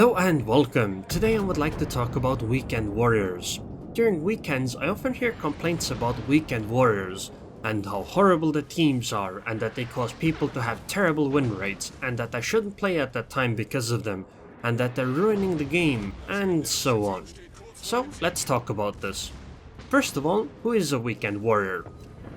Hello and welcome. Today I would like to talk about weekend warriors. During weekends, I often hear complaints about weekend warriors and how horrible the teams are and that they cause people to have terrible win rates and that I shouldn't play at that time because of them and that they're ruining the game and so on. So let's talk about this. First of all, who is a weekend warrior?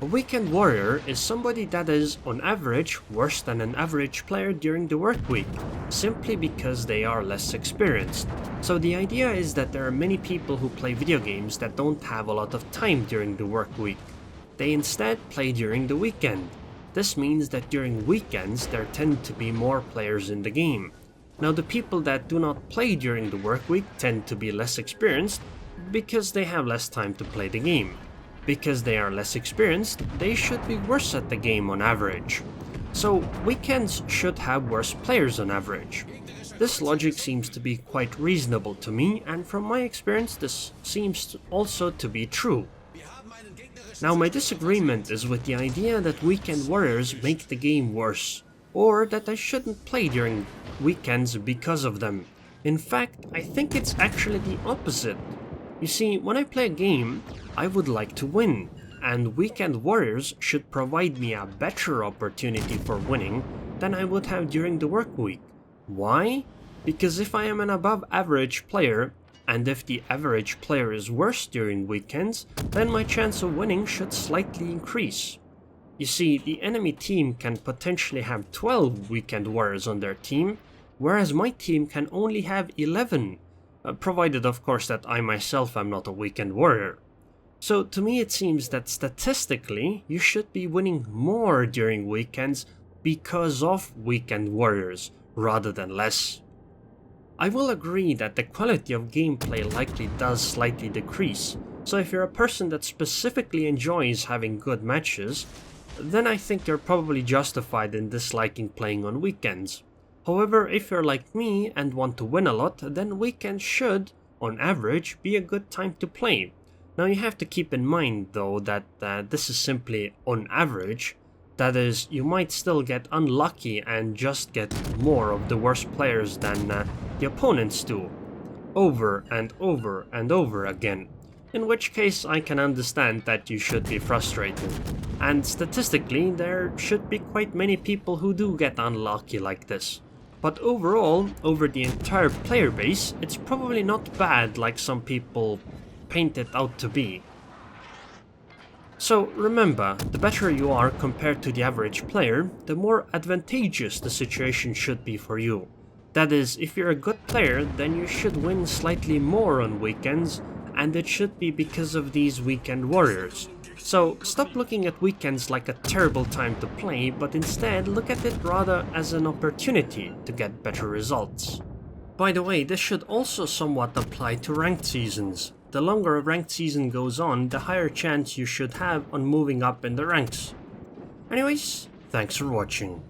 A weekend warrior is somebody that is, on average, worse than an average player during the work week, simply because they are less experienced. So the idea is that there are many people who play video games that don't have a lot of time during the work week. They instead play during the weekend. This means that during weekends there tend to be more players in the game. Now the people that do not play during the work week tend to be less experienced because they have less time to play the game. Because they are less experienced, they should be worse at the game on average. So weekends should have worse players on average. This logic seems to be quite reasonable to me, and from my experience this seems also to be true. Now my disagreement is with the idea that weekend warriors make the game worse, or that I shouldn't play during weekends because of them. In fact, I think it's actually the opposite. You see, when I play a game, I would like to win, and weekend warriors should provide me a better opportunity for winning than I would have during the work week. Why? Because if I am an above average player, and if the average player is worse during weekends, then my chance of winning should slightly increase. You see, the enemy team can potentially have 12 weekend warriors on their team, whereas my team can only have 11. Provided of course that I myself am not a weekend warrior. So to me it seems that statistically you should be winning more during weekends because of weekend warriors rather than less. I will agree that the quality of gameplay likely does slightly decrease, so if you're a person that specifically enjoys having good matches, then I think you're probably justified in disliking playing on weekends. However, if you're like me and want to win a lot, then weekends should, on average, be a good time to play. Now you have to keep in mind though that this is simply on average. That is, you might still get unlucky and just get more of the worst players than the opponents do, over and over and over again. In which case I can understand that you should be frustrated. And statistically, there should be quite many people who do get unlucky like this. But overall, over the entire player base, it's probably not bad like some people paint it out to be. So remember, the better you are compared to the average player, the more advantageous the situation should be for you. That is, if you're a good player, then you should win slightly more on weekends, and it should be because of these weekend warriors. So stop looking at weekends like a terrible time to play, but instead look at it rather as an opportunity to get better results. By the way, this should also somewhat apply to ranked seasons. The longer a ranked season goes on, the higher chance you should have on moving up in the ranks. Anyways, thanks for watching.